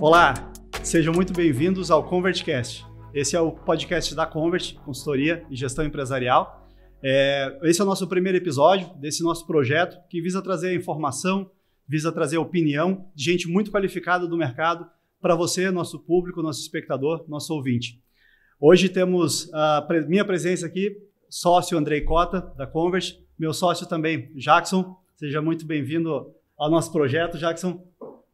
Olá, sejam muito bem-vindos ao ConvertCast. Esse é o podcast da Convert, consultoria e gestão empresarial. Esse é o nosso primeiro episódio desse nosso projeto que visa trazer informação, visa trazer opinião de gente muito qualificada do mercado para você, nosso público, nosso espectador, nosso ouvinte. Hoje temos a minha presença aqui, sócio Andrei Cota, da Convert, meu sócio também, Jackson. Seja muito bem-vindo ao nosso projeto, Jackson.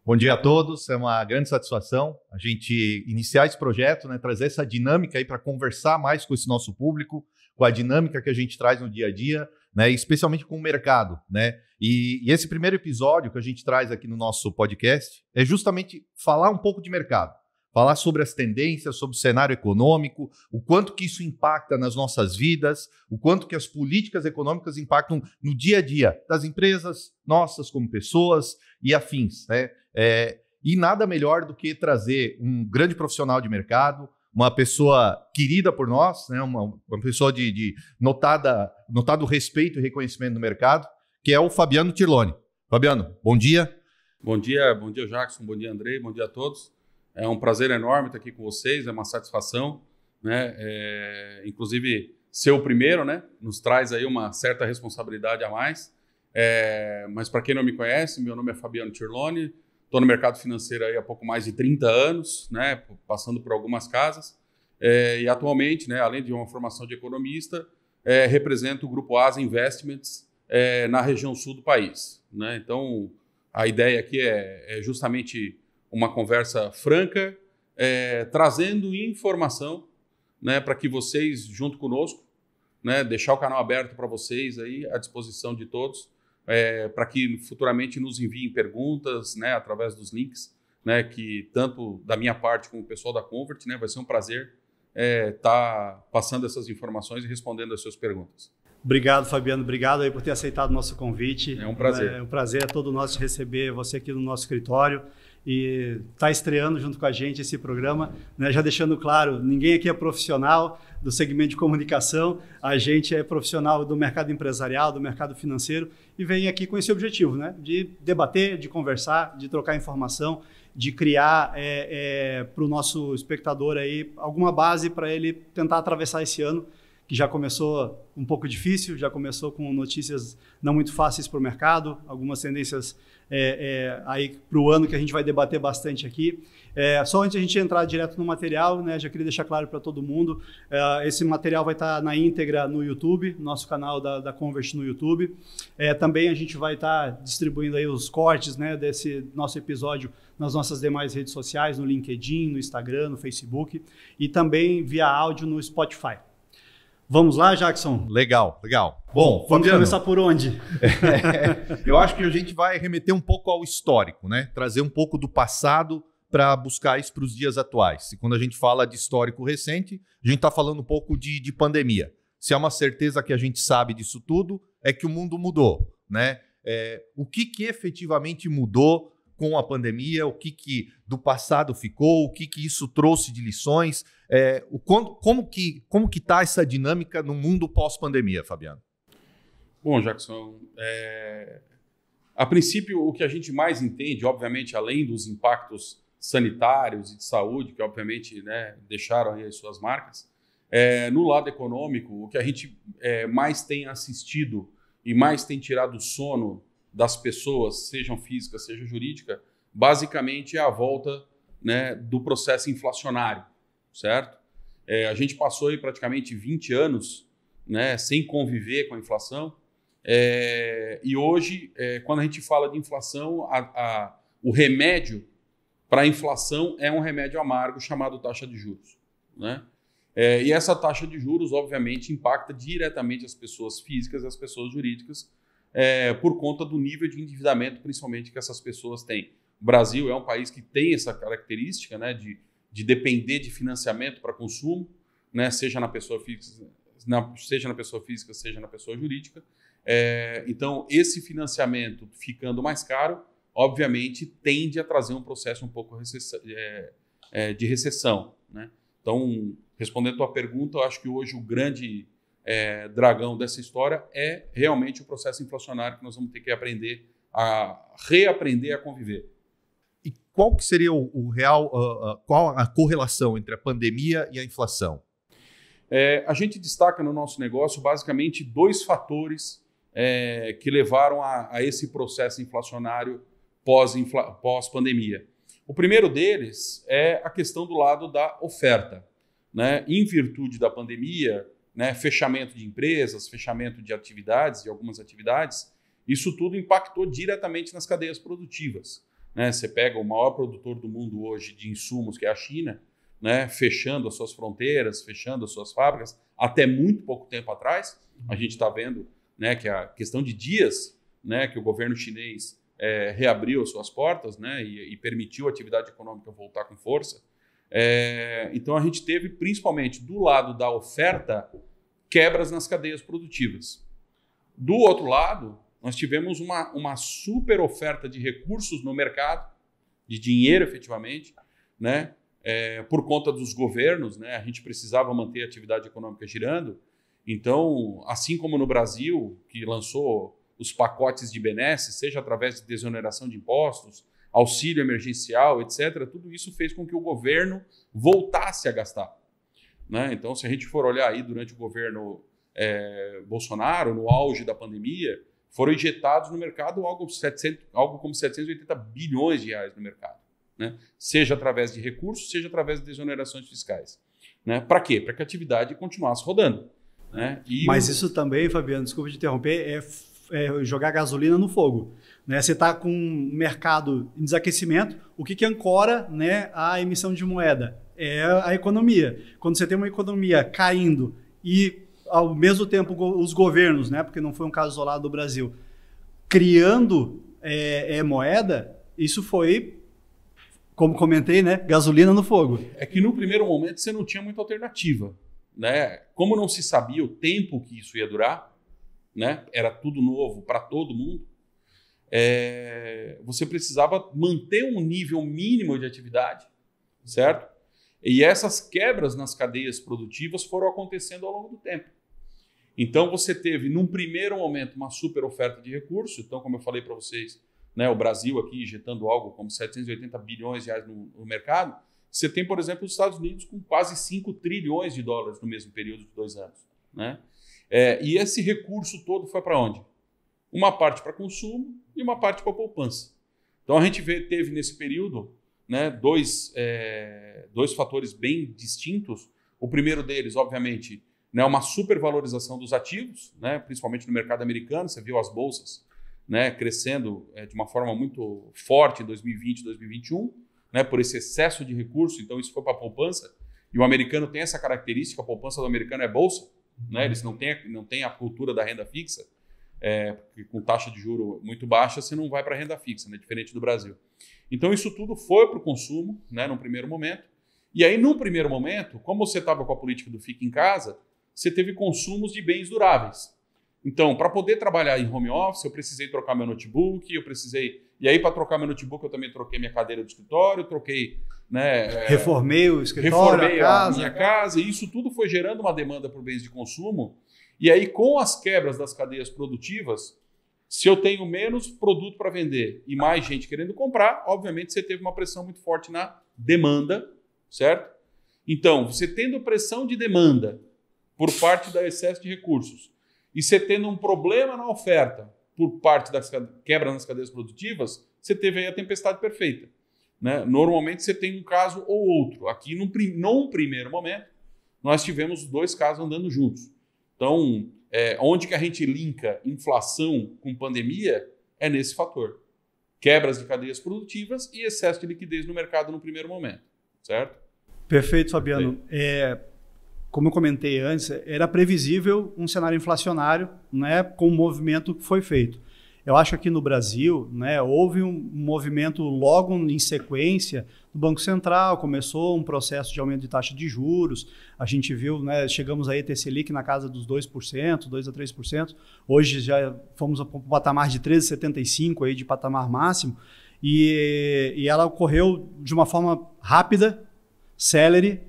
Bom dia a todos, é uma grande satisfação a gente iniciar esse projeto, né, trazer essa dinâmica aí para conversar mais com esse nosso público, com a dinâmica que a gente traz no dia a dia, né, especialmente com o mercado, né? E esse primeiro episódio que a gente traz aqui no nosso podcast é justamente falar um pouco de mercado, falar sobre as tendências, sobre o cenário econômico, o quanto que isso impacta nas nossas vidas, o quanto que as políticas econômicas impactam no dia a dia das empresas, nossas como pessoas e afins, né? E nada melhor do que trazer um grande profissional de mercado, uma pessoa querida por nós, né? uma pessoa de notado respeito e reconhecimento no mercado, que é o Fabiano Tirloni. Fabiano, bom dia. Bom dia Jackson, bom dia Andrei, bom dia a todos. É um prazer enorme estar aqui com vocês, é uma satisfação, né? Inclusive ser o primeiro, né? Nos traz aí uma certa responsabilidade a mais. Mas para quem não me conhece, meu nome é Fabiano Tirloni. Estou no mercado financeiro aí há pouco mais de 30 anos, né, passando por algumas casas. E atualmente, né, além de uma formação de economista, represento o Grupo Asa Investments na região sul do país, né? Então, a ideia aqui é justamente uma conversa franca, trazendo informação, né, para que vocês, junto conosco, né, deixar o canal aberto para vocês aí, à disposição de todos, para que futuramente nos enviem perguntas, né, através dos links, né, que tanto da minha parte como o pessoal da Convert, né, vai ser um prazer estar passando essas informações e respondendo as suas perguntas. Obrigado, Fabiano. Obrigado aí por ter aceitado o nosso convite. É um prazer. É um prazer todo nosso receber você aqui no nosso escritório e está estreando junto com a gente esse programa, né? Já deixando claro, ninguém aqui é profissional do segmento de comunicação, a gente é profissional do mercado empresarial, do mercado financeiro e vem aqui com esse objetivo, né? De debater, de conversar, de trocar informação, de criar para o nosso espectador aí alguma base para ele tentar atravessar esse ano, que já começou um pouco difícil, já começou com notícias não muito fáceis para o mercado, algumas tendências aí para o ano que a gente vai debater bastante aqui. Só antes de a gente entrar direto no material, né, já queria deixar claro para todo mundo, esse material vai estar na íntegra no YouTube, nosso canal da Convert no YouTube. Também a gente vai estar distribuindo aí os cortes, né, desse nosso episódio nas nossas demais redes sociais, no LinkedIn, no Instagram, no Facebook e também via áudio no Spotify. Vamos lá, Jackson? Legal. Bom, vamos começar por onde? Eu acho que a gente vai remeter um pouco ao histórico, né? Trazer um pouco do passado para buscar isso para os dias atuais. E quando a gente fala de histórico recente, a gente está falando um pouco de pandemia. Se há uma certeza que a gente sabe disso tudo, é que o mundo mudou, né? O que efetivamente mudou com a pandemia, o que do passado ficou, o que isso trouxe de lições, como que está essa dinâmica no mundo pós-pandemia, Fabiano? Bom, Jackson, a princípio o que a gente mais entende, obviamente, além dos impactos sanitários e de saúde, que obviamente, né, deixaram aí as suas marcas, no lado econômico, o que a gente mais tem assistido e mais tem tirado o sono das pessoas, sejam físicas, seja jurídica, basicamente é a volta, né, do processo inflacionário, certo? A gente passou aí praticamente 20 anos, né, sem conviver com a inflação, e hoje, quando a gente fala de inflação, o remédio para a inflação é um remédio amargo chamado taxa de juros, né? E essa taxa de juros, obviamente, impacta diretamente as pessoas físicas e as pessoas jurídicas, por conta do nível de endividamento, principalmente, que essas pessoas têm. O Brasil é um país que tem essa característica, né, de depender de financiamento para consumo, né, seja na pessoa física, seja na pessoa jurídica. Então, esse financiamento ficando mais caro, obviamente, tende a trazer um processo um pouco de recessão, né? Então, respondendo a tua pergunta, eu acho que hoje o grande dragão dessa história é realmente o processo inflacionário que nós vamos ter que reaprender a conviver. E qual que seria qual a correlação entre a pandemia e a inflação? A gente destaca no nosso negócio basicamente 2 fatores que levaram a esse processo inflacionário pós-pandemia. O primeiro deles é a questão do lado da oferta, né? Em virtude da pandemia, né, fechamento de empresas, fechamento de atividades, de algumas atividades, isso tudo impactou diretamente nas cadeias produtivas, né? Você pega o maior produtor do mundo hoje de insumos, que é a China, né, fechando as suas fronteiras, fechando as suas fábricas, até muito pouco tempo atrás. A gente está vendo, né, que a questão de dias, né, que o governo chinês reabriu as suas portas, né, e permitiu a atividade econômica voltar com força. Então a gente teve, principalmente do lado da oferta, quebras nas cadeias produtivas. Do outro lado, nós tivemos uma super oferta de recursos no mercado, de dinheiro efetivamente, né, por conta dos governos, né, a gente precisava manter a atividade econômica girando. Então, assim como no Brasil, que lançou os pacotes de benesses, seja através de desoneração de impostos, auxílio emergencial, etc., tudo isso fez com que o governo voltasse a gastar, né? Então, se a gente for olhar aí durante o governo Bolsonaro, no auge da pandemia, foram injetados no mercado algo como 780 bilhões de reais no mercado, né? Seja através de recursos, seja através de desonerações fiscais, né? Para quê? Para que a atividade continuasse rodando, né? Mas isso também, Fabiano, desculpa te interromper, é jogar gasolina no fogo, né? Você está com um mercado em desaquecimento, o que ancora, né, a emissão de moeda? É a economia. Quando você tem uma economia caindo e, ao mesmo tempo, os governos, né, porque não foi um caso isolado do Brasil, criando moeda, isso foi, como comentei, né, gasolina no fogo. É que no primeiro momento você não tinha muita alternativa, né? Como não se sabia o tempo que isso ia durar, né? Era tudo novo para todo mundo. Você precisava manter um nível mínimo de atividade, certo? E essas quebras nas cadeias produtivas foram acontecendo ao longo do tempo. Então você teve, num primeiro momento, uma super oferta de recursos. Então, como eu falei para vocês, né, o Brasil aqui injetando algo como 780 bilhões de reais no mercado. Você tem, por exemplo, os Estados Unidos com quase 5 trilhões de dólares no mesmo período de 2 anos, né? E esse recurso todo foi para onde? Uma parte para consumo e uma parte para poupança. Então a gente teve nesse período, né, dois fatores bem distintos. O primeiro deles, obviamente, né, uma supervalorização dos ativos, né, principalmente no mercado americano. Você viu as bolsas, né, crescendo de uma forma muito forte em 2020 e 2021, né, por esse excesso de recurso. Então isso foi para a poupança. E o americano tem essa característica, a poupança do americano é bolsa, né? Eles não têm a cultura da renda fixa, porque com taxa de juro muito baixa você não vai para a renda fixa, né? Diferente do Brasil. Então isso tudo foi para o consumo, né, no primeiro momento. E aí no primeiro momento, como você estava com a política do fica em casa, você teve consumos de bens duráveis. Então, para poder trabalhar em home office, eu precisei trocar meu notebook, E aí, para trocar meu notebook, eu também troquei minha cadeira do escritório, troquei, né? Reformei o escritório, reformei a minha casa, e isso tudo foi gerando uma demanda por bens de consumo. E aí, com as quebras das cadeias produtivas, se eu tenho menos produto para vender e mais gente querendo comprar, obviamente você teve uma pressão muito forte na demanda, certo? Então, você tendo pressão de demanda por parte do excesso de recursos e você tendo um problema na oferta por parte das quebras nas cadeias produtivas, você teve aí a tempestade perfeita, né? Normalmente você tem um caso ou outro. Aqui, num primeiro momento, nós tivemos os 2 casos andando juntos. Então, onde que a gente linka inflação com pandemia é nesse fator. Quebras de cadeias produtivas e excesso de liquidez no mercado no primeiro momento, certo? Perfeito, Fabiano. Como eu comentei antes, era previsível um cenário inflacionário, né, com o movimento que foi feito. Eu acho que aqui no Brasil, né, houve um movimento logo em sequência do Banco Central, começou um processo de aumento de taxa de juros, a gente viu, né, chegamos aí a ter Selic na casa dos 2%, 2% a 3%, hoje já fomos para um patamar de 13,75% aí de patamar máximo, e ela ocorreu de uma forma rápida, célere,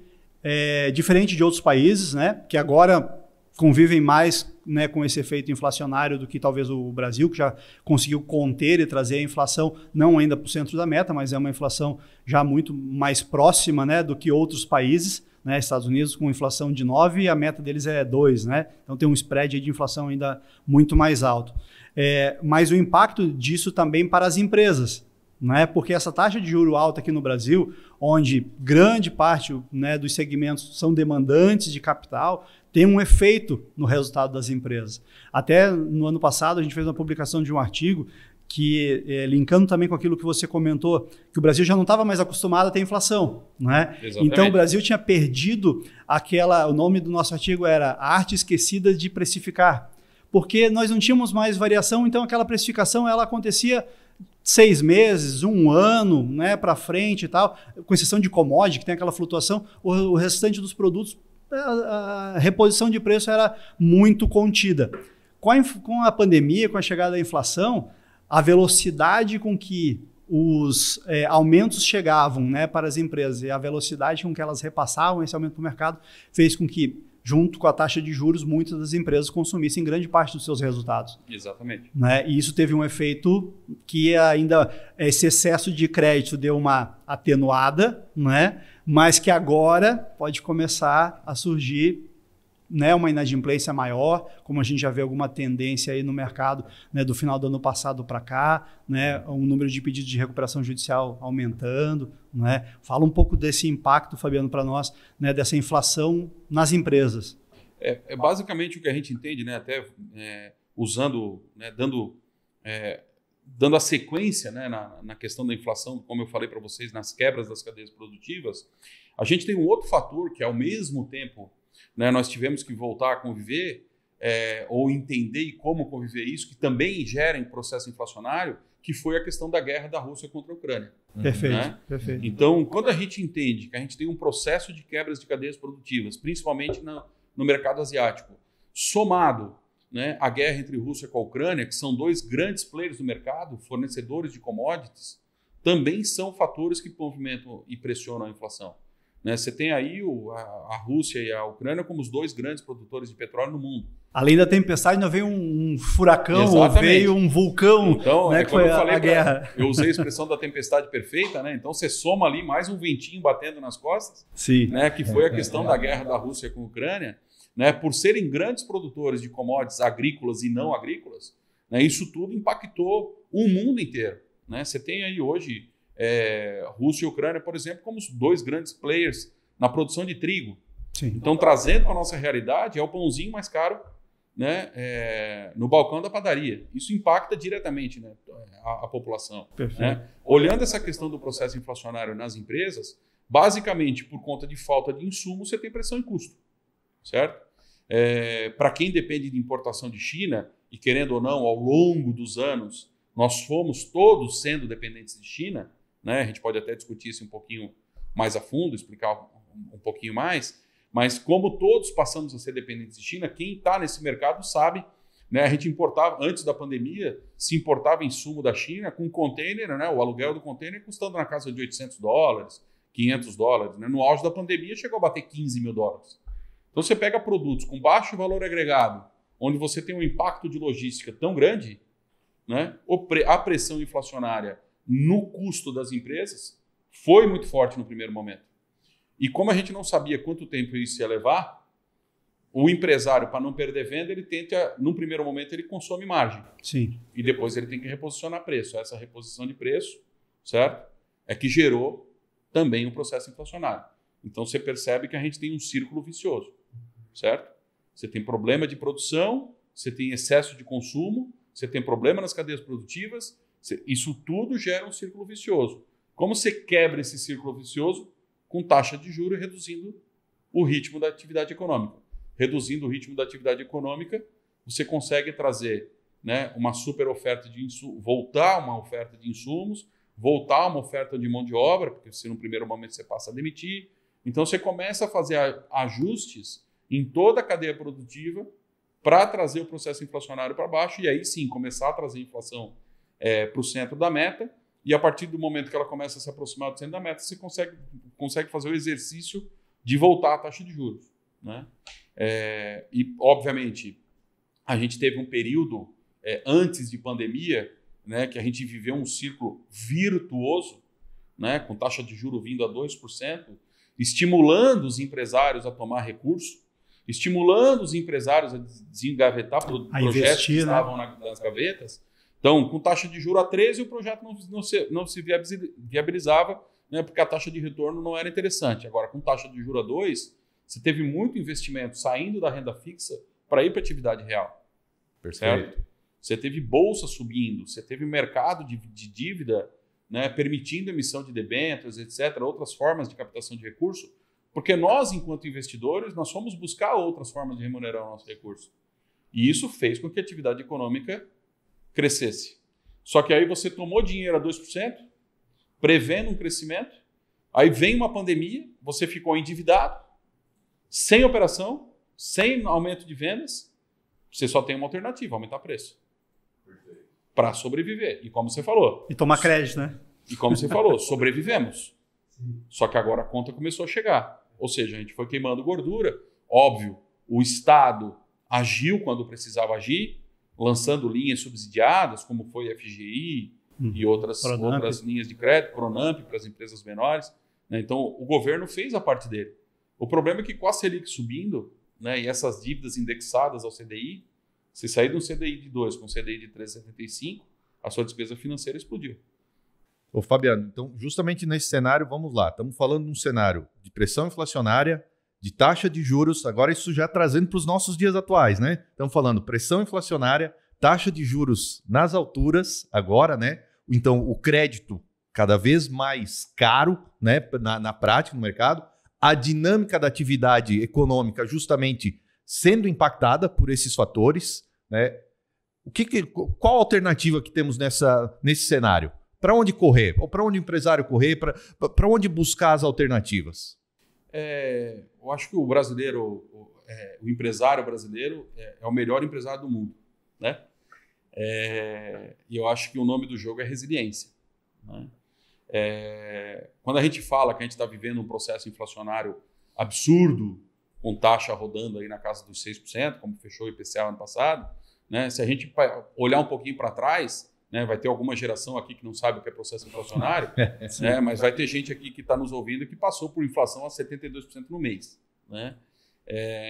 diferente de outros países, né, que agora convivem mais, né, com esse efeito inflacionário do que talvez o Brasil, que já conseguiu conter e trazer a inflação, não ainda para o centro da meta, mas é uma inflação já muito mais próxima, né, do que outros países, né, Estados Unidos com inflação de 9% e a meta deles é 2%, né? Então tem um spread aí de inflação ainda muito mais alto. Mas o impacto disso também para as empresas, né? Porque essa taxa de juro alta aqui no Brasil, onde grande parte, né, dos segmentos são demandantes de capital, tem um efeito no resultado das empresas. Até no ano passado a gente fez uma publicação de um artigo que, linkando também com aquilo que você comentou, que o Brasil já não estava mais acostumado a ter inflação, né? Então o Brasil tinha perdido o nome do nosso artigo era a arte esquecida de precificar, porque nós não tínhamos mais variação, então aquela precificação ela acontecia 6 meses, 1 ano, né, para frente e tal, com exceção de commodity, que tem aquela flutuação, o restante dos produtos, a reposição de preço era muito contida. Com a pandemia, com a chegada da inflação, a velocidade com que os aumentos chegavam, né, para as empresas e a velocidade com que elas repassavam esse aumento para o mercado fez com que, junto com a taxa de juros, muitas das empresas consumissem grande parte dos seus resultados. Exatamente. Né? E isso teve um efeito que ainda esse excesso de crédito deu uma atenuada, né? Mas que agora pode começar a surgir, né, uma inadimplência maior, como a gente já vê alguma tendência aí no mercado, né, do final do ano passado para cá, né, o número de pedidos de recuperação judicial aumentando, né? Fala um pouco desse impacto, Fabiano, para nós, né, dessa inflação nas empresas. Basicamente o que a gente entende, né, até usando, né, dando a sequência, né, na questão da inflação, como eu falei para vocês, nas quebras das cadeias produtivas, a gente tem um outro fator que, ao mesmo tempo, né, nós tivemos que voltar a conviver ou entender e como conviver isso, que também gera em processo inflacionário, que foi a questão da guerra da Rússia contra a Ucrânia. Perfeito, né? Perfeito. Então, quando a gente entende que a gente tem um processo de quebras de cadeias produtivas, principalmente no mercado asiático, somado, né, a guerra entre Rússia com a Ucrânia, que são 2 grandes players do mercado, fornecedores de commodities, também são fatores que movimentam e pressionam a inflação. Né? Você tem aí a Rússia e a Ucrânia como os 2 grandes produtores de petróleo no mundo. Além da tempestade, não veio um furacão, Exatamente. Ou veio um vulcão, então, né, que foi a guerra. Eu usei a expressão da tempestade perfeita, né? Então você soma ali mais um ventinho batendo nas costas, Sim. Né, que foi a questão da guerra da Rússia com a Ucrânia, né, por serem grandes produtores de commodities agrícolas e não agrícolas, né, isso tudo impactou o mundo inteiro. Né? Você tem aí hoje Rússia e Ucrânia, por exemplo, como os 2 grandes players na produção de trigo. Sim. Então, trazendo para a nossa realidade, é o pãozinho mais caro, né, no balcão da padaria. Isso impacta diretamente, né, a população. Né? Olhando essa questão do processo inflacionário nas empresas, basicamente, por conta de falta de insumo, você tem pressão em custo. Certo? Para quem depende de importação de China, e querendo ou não, ao longo dos anos, nós fomos todos sendo dependentes de China, né? A gente pode até discutir isso um pouquinho mais a fundo, explicar um pouquinho mais, mas como todos passamos a ser dependentes de China, quem está nesse mercado sabe, né? A gente importava, antes da pandemia, se importava insumo da China com container, né? O aluguel do container custando na casa de $800, $500, né? No auge da pandemia chegou a bater $15 mil. Então você pega produtos com baixo valor agregado, onde você tem um impacto de logística tão grande, né? A pressão inflacionária no custo das empresas foi muito forte no primeiro momento. E como a gente não sabia quanto tempo isso ia levar, o empresário, para não perder venda, ele tenta, num primeiro momento, ele consome margem. Sim. E depois ele tem que reposicionar preço. Essa reposição de preço, certo? É que gerou também um processo inflacionário. Então você percebe que a gente tem um círculo vicioso, certo? Você tem problema de produção, você tem excesso de consumo, você tem problema nas cadeias produtivas, isso tudo gera um círculo vicioso. Como você quebra esse círculo vicioso? Com taxa de juros reduzindo o ritmo da atividade econômica. Reduzindo o ritmo da atividade econômica, você consegue trazer, né, uma super oferta de insumos, voltar uma oferta de insumos, voltar uma oferta de mão de obra, porque se no primeiro momento você passa a demitir. Então você começa a fazer ajustes em toda a cadeia produtiva para trazer o processo inflacionário para baixo e aí sim começar a trazer a inflação para o centro da meta e a partir do momento que ela começa a se aproximar do centro da meta, você consegue fazer o exercício de voltar à taxa de juros, né? E, obviamente, a gente teve um período antes de pandemia, né, que a gente viveu um círculo virtuoso, né, com taxa de juros vindo a 2%, estimulando os empresários a tomar recurso, estimulando os empresários a desengavetar projetos que estavam nas gavetas. Então, com taxa de juros a 13%, o projeto não se viabilizava, né, porque a taxa de retorno não era interessante. Agora, com taxa de juros a 2%, você teve muito investimento saindo da renda fixa para ir para a atividade real. Certo? Você teve bolsa subindo, você teve mercado de dívida, né, permitindo emissão de debêntures, etc., outras formas de captação de recurso, porque nós, enquanto investidores, nós fomos buscar outras formas de remunerar o nosso recurso. E isso fez com que a atividade econômica crescesse. Só que aí você tomou dinheiro a 2%, prevendo um crescimento, aí vem uma pandemia, você ficou endividado, sem operação, sem aumento de vendas, você só tem uma alternativa, aumentar preço. Para sobreviver. E como você falou... E tomar crédito, né? E como você falou, sobrevivemos. Só que agora a conta começou a chegar. Ou seja, a gente foi queimando gordura. Óbvio, o Estado agiu quando precisava agir, lançando linhas subsidiadas, como foi a FGI e outras linhas de crédito, Pronamp para as empresas menores. Né? Então, o governo fez a parte dele. O problema é que com a Selic subindo, né, e essas dívidas indexadas ao CDI, se sair de um CDI de 2 com um CDI de 3,75, a sua despesa financeira explodiu. Ô Fabiano, então justamente nesse cenário, vamos lá, estamos falando de um cenário de pressão inflacionária, de taxa de juros, agora isso já trazendo para os nossos dias atuais, né? Estamos falando pressão inflacionária, taxa de juros nas alturas agora, né? Então o crédito cada vez mais caro, né, na prática, no mercado, a dinâmica da atividade econômica justamente sendo impactada por esses fatores, né? Qual a alternativa que temos nesse cenário? Para onde correr? Ou para onde o empresário correr? Para onde buscar as alternativas? Eu acho que o brasileiro, o empresário brasileiro é o melhor empresário do mundo, né? E eu acho que o nome do jogo é resiliência, né? Quando a gente fala que a gente está vivendo um processo inflacionário absurdo, com taxa rodando aí na casa dos 6%, como fechou o IPCA ano passado, né? Se a gente olhar um pouquinho para trás, né, vai ter alguma geração aqui que não sabe o que é processo inflacionário, né, mas vai ter gente aqui que está nos ouvindo que passou por inflação a 72% no mês, né?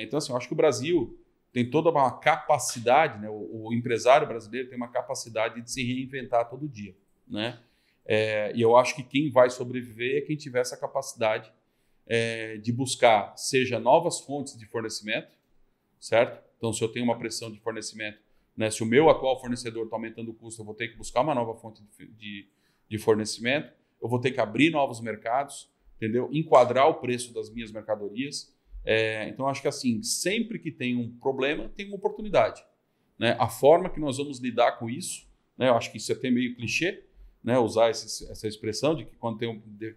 Então, assim, eu acho que o Brasil tem toda uma capacidade, né, o empresário brasileiro tem uma capacidade de se reinventar todo dia, né? E eu acho que quem vai sobreviver é quem tiver essa capacidade de buscar, seja novas fontes de fornecimento, certo? Então, se eu tenho uma pressão de fornecimento, né, se o meu atual fornecedor está aumentando o custo, eu vou ter que buscar uma nova fonte de fornecimento, eu vou ter que abrir novos mercados, entendeu? Enquadrar o preço das minhas mercadorias. Então, acho que assim, sempre que tem um problema, tem uma oportunidade, né? A forma que nós vamos lidar com isso, né, eu acho que isso é até meio clichê, né, usar essa expressão de que quando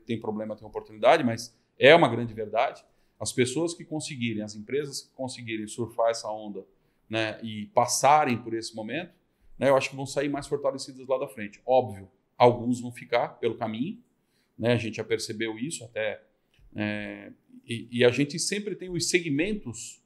tem problema tem oportunidade, mas é uma grande verdade. As pessoas que conseguirem, as empresas que conseguirem surfar essa onda, né, e passarem por esse momento, né, eu acho que vão sair mais fortalecidas lá da frente. Óbvio, alguns vão ficar pelo caminho, né, a gente já percebeu isso até, e a gente sempre tem os segmentos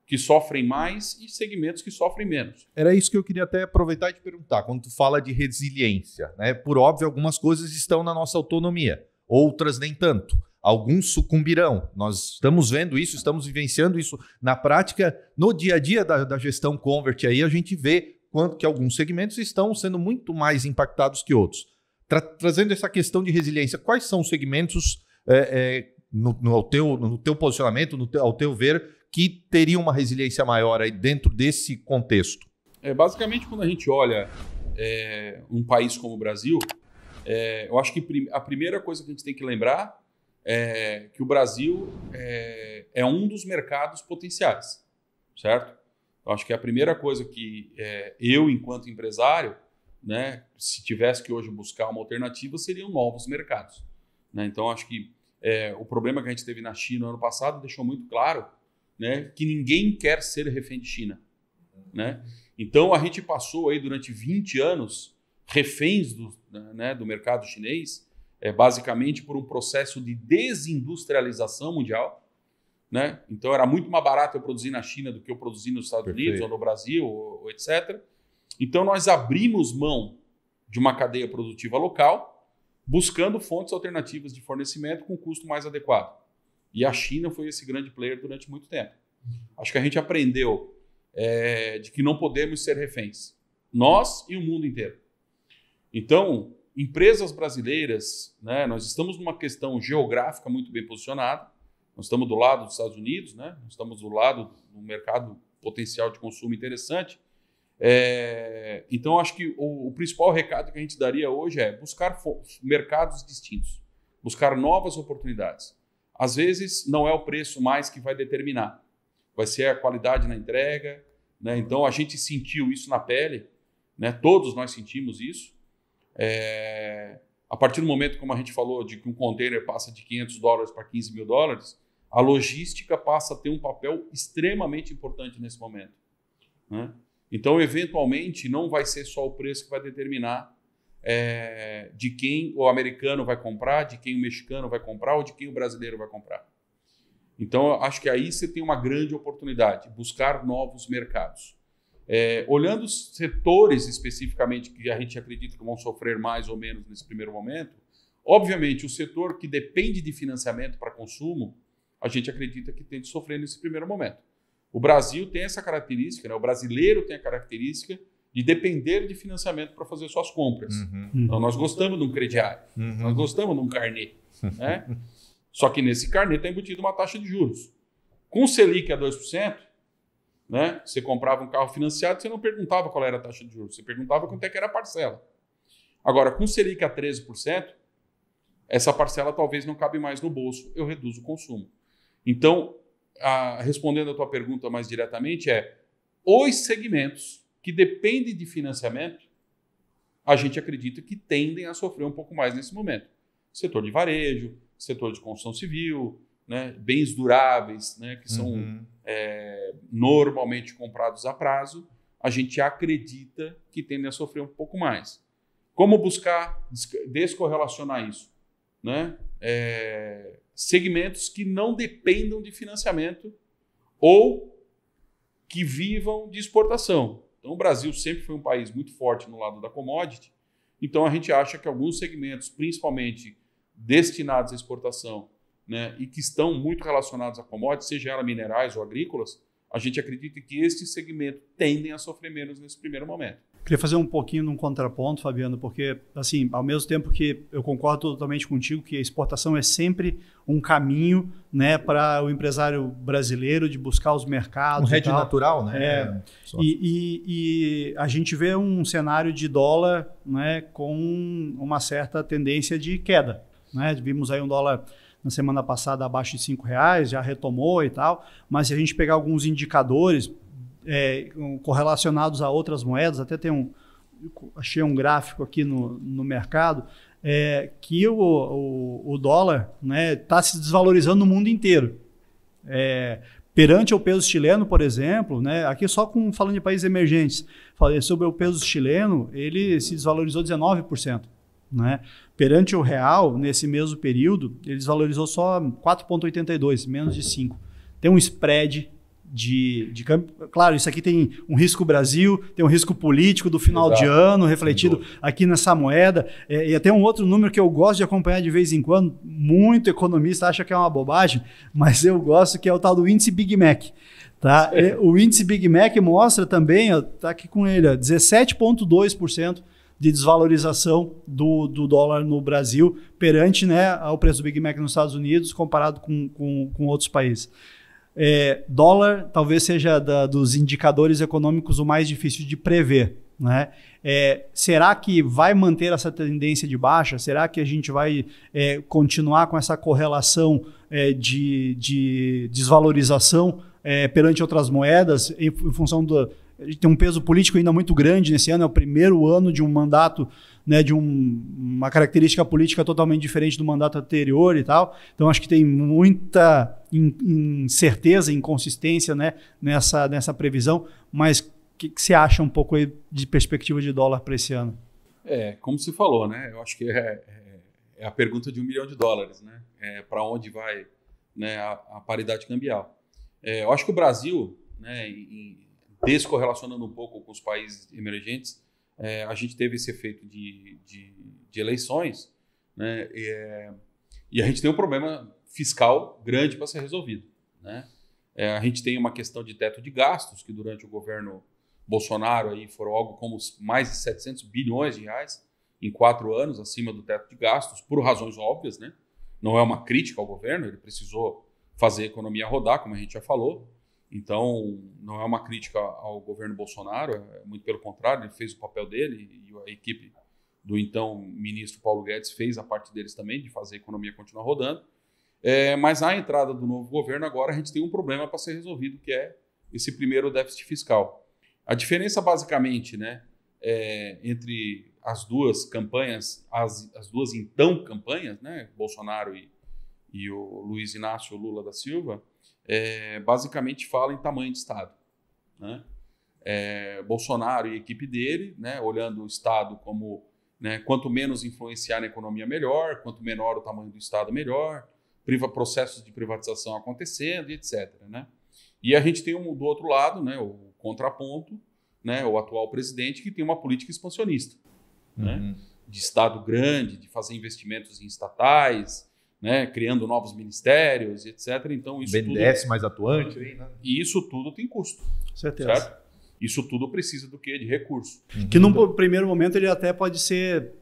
que sofrem mais e segmentos que sofrem menos. Era isso que eu queria até aproveitar e te perguntar, quando tu fala de resiliência, né, por óbvio, algumas coisas estão na nossa autonomia, outras nem tanto. Alguns sucumbirão. Nós estamos vendo isso, estamos vivenciando isso na prática, no dia a dia da gestão Convert. Aí a gente vê quanto que alguns segmentos estão sendo muito mais impactados que outros. Trazendo essa questão de resiliência, quais são os segmentos, no teu posicionamento, ao teu ver, que teriam uma resiliência maior aí dentro desse contexto? Basicamente, quando a gente olha um país como o Brasil, eu acho que a primeira coisa que a gente tem que lembrar que o Brasil é um dos mercados potenciais, certo? Eu acho que a primeira coisa que eu, enquanto empresário, né, se tivesse que hoje buscar uma alternativa, seriam novos mercados, né? Então, acho que o problema que a gente teve na China no ano passado deixou muito claro, né, que ninguém quer ser refém de China, né? Então, a gente passou aí durante 20 anos reféns do mercado chinês, basicamente por um processo de desindustrialização mundial. Né? Então era muito mais barato eu produzir na China do que eu produzir nos Estados Unidos ou no Brasil, ou etc. Então nós abrimos mão de uma cadeia produtiva local, buscando fontes alternativas de fornecimento com custo mais adequado. E a China foi esse grande player durante muito tempo. Acho que a gente aprendeu de que não podemos ser reféns. Nós e o mundo inteiro. Então, empresas brasileiras, né, nós estamos numa questão geográfica muito bem posicionada. Nós estamos do lado dos Estados Unidos, né? Nós estamos do lado do mercado potencial de consumo interessante. Então, acho que o principal recado que a gente daria hoje é buscar mercados distintos, buscar novas oportunidades. Às vezes, não é o preço mais que vai determinar, vai ser a qualidade na entrega. Né? Então, a gente sentiu isso na pele, né? Todos nós sentimos isso. A partir do momento, como a gente falou, de que um container passa de $500 para $15 mil, a logística passa a ter um papel extremamente importante nesse momento. Né? Então, eventualmente, não vai ser só o preço que vai determinar de quem o americano vai comprar, de quem o mexicano vai comprar ou de quem o brasileiro vai comprar. Então, acho que aí você tem uma grande oportunidade, buscar novos mercados. Olhando os setores especificamente que a gente acredita que vão sofrer mais ou menos nesse primeiro momento, obviamente, o setor que depende de financiamento para consumo, a gente acredita que tem de sofrer nesse primeiro momento. O Brasil tem essa característica, né? O brasileiro tem a característica de depender de financiamento para fazer suas compras. Então, nós gostamos de um crediário, nós gostamos de um carnê. Né? Só que nesse carnê está embutido uma taxa de juros. Com o Selic a 2%, né? Você comprava um carro financiado, você não perguntava qual era a taxa de juros, você perguntava quanto é que era a parcela. Agora, com o Selic a 13%, essa parcela talvez não cabe mais no bolso, eu reduzo o consumo. Então, respondendo a tua pergunta mais diretamente, os segmentos que dependem de financiamento, a gente acredita que tendem a sofrer um pouco mais nesse momento. Setor de varejo, setor de construção civil, né, bens duráveis, né, que são normalmente comprados a prazo, a gente acredita que tendem a sofrer um pouco mais. Como buscar descorrelacionar isso? Né? Segmentos que não dependam de financiamento ou que vivam de exportação. Então, o Brasil sempre foi um país muito forte no lado da commodity, então a gente acha que alguns segmentos, principalmente destinados à exportação, né, e que estão muito relacionados a commodities, seja ela minerais ou agrícolas, a gente acredita que esses segmentos tendem a sofrer menos nesse primeiro momento. Queria fazer um pouquinho num contraponto, Fabiano, porque, assim, ao mesmo tempo que eu concordo totalmente contigo que a exportação é sempre um caminho, né, para o empresário brasileiro de buscar os mercados. Um hedge natural, né? E a gente vê um cenário de dólar, né, com uma certa tendência de queda. Né? Vimos aí um dólar na semana passada abaixo de R$5, já retomou e tal, mas se a gente pegar alguns indicadores correlacionados a outras moedas, até achei um gráfico aqui no mercado, que o dólar está se desvalorizando no mundo inteiro. Perante o peso chileno, por exemplo, né, aqui só falando de países emergentes, falei sobre o peso chileno, ele se desvalorizou 19%. Né? Perante o real, nesse mesmo período, ele desvalorizou só 4,82%, menos de 5%. Tem um spread de câmbio. Claro, isso aqui tem um risco Brasil, tem um risco político do final de ano refletido aqui nessa moeda. E até um outro número que eu gosto de acompanhar de vez em quando, muito economista acha que é uma bobagem, mas eu gosto, que é o tal do índice Big Mac. Tá? O índice Big Mac mostra também, está aqui com ele, 17,2% de desvalorização do dólar no Brasil perante, né, ao preço do Big Mac nos Estados Unidos comparado com outros países. Dólar talvez seja dos indicadores econômicos o mais difícil de prever. Né? Será que vai manter essa tendência de baixa? Será que a gente vai continuar com essa correlação de desvalorização perante outras moedas em função tem um peso político ainda muito grande nesse ano, é o primeiro ano de um mandato, né, de uma característica política totalmente diferente do mandato anterior e tal. Então, acho que tem muita incerteza, inconsistência, né, nessa previsão. Mas o que você acha um pouco aí de perspectiva de dólar para esse ano? Como você falou, né? Eu acho que é a pergunta de $1 milhão, né? Para onde vai, né, a paridade cambial. Eu acho que o Brasil, né, descorrelacionando um pouco com os países emergentes, a gente teve esse efeito de eleições, né? E a gente tem um problema fiscal grande para ser resolvido, né? A gente tem uma questão de teto de gastos, que durante o governo Bolsonaro aí foram algo como mais de 700 bilhões de reais em 4 anos, acima do teto de gastos, por razões óbvias, né? Não é uma crítica ao governo, ele precisou fazer a economia rodar, como a gente já falou. Então, não é uma crítica ao governo Bolsonaro, muito pelo contrário, ele fez o papel dele e a equipe do então ministro Paulo Guedes fez a parte deles também, de fazer a economia continuar rodando. Mas à entrada do novo governo, agora a gente tem um problema para ser resolvido, que é esse primeiro déficit fiscal. A diferença, basicamente, né, entre as duas campanhas, as duas então campanhas, né, Bolsonaro e o Luiz Inácio Lula da Silva, basicamente fala em tamanho de Estado, né? Bolsonaro e a equipe dele, né, olhando o Estado como, né, quanto menos influenciar na economia, melhor, quanto menor o tamanho do Estado, melhor, processos de privatização acontecendo, etc., né? E a gente tem do outro lado, né, o contraponto, né, o atual presidente, que tem uma política expansionista, né, de Estado grande, de fazer investimentos em estatais, né, criando novos ministérios, etc. Então, isso BNDES tudo, mais atuante. Né? E isso tudo tem custo. Certeza. Certo? Isso tudo precisa do quê? De recurso. Que num primeiro momento ele até pode ser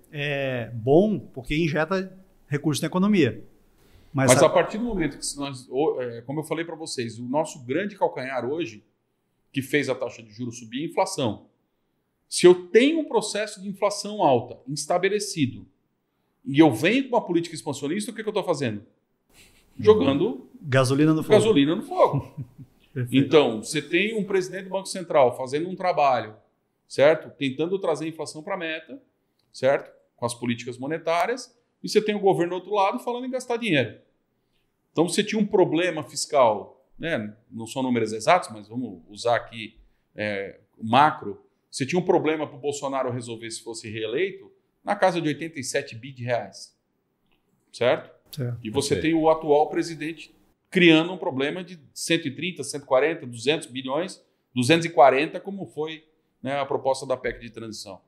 bom, porque injeta recursos na economia. Mas a partir do momento que nós, como eu falei para vocês, o nosso grande calcanhar hoje, que fez a taxa de juros subir, é a inflação. Se eu tenho um processo de inflação alta, estabelecido, e eu venho com uma política expansionista, o que eu estou fazendo? Jogando gasolina no fogo. Então, você tem um presidente do Banco Central fazendo um trabalho, certo? Tentando trazer a inflação para a meta, certo? Com as políticas monetárias, e você tem o governo do outro lado falando em gastar dinheiro. Então, você tinha um problema fiscal, né? Não são números exatos, mas vamos usar aqui macro. Você tinha um problema para o Bolsonaro resolver se fosse reeleito na casa de 87 bi de reais, certo? E você tem o atual presidente criando um problema de 130, 140, 200 bilhões, 240, como foi, né, a proposta da PEC de transição.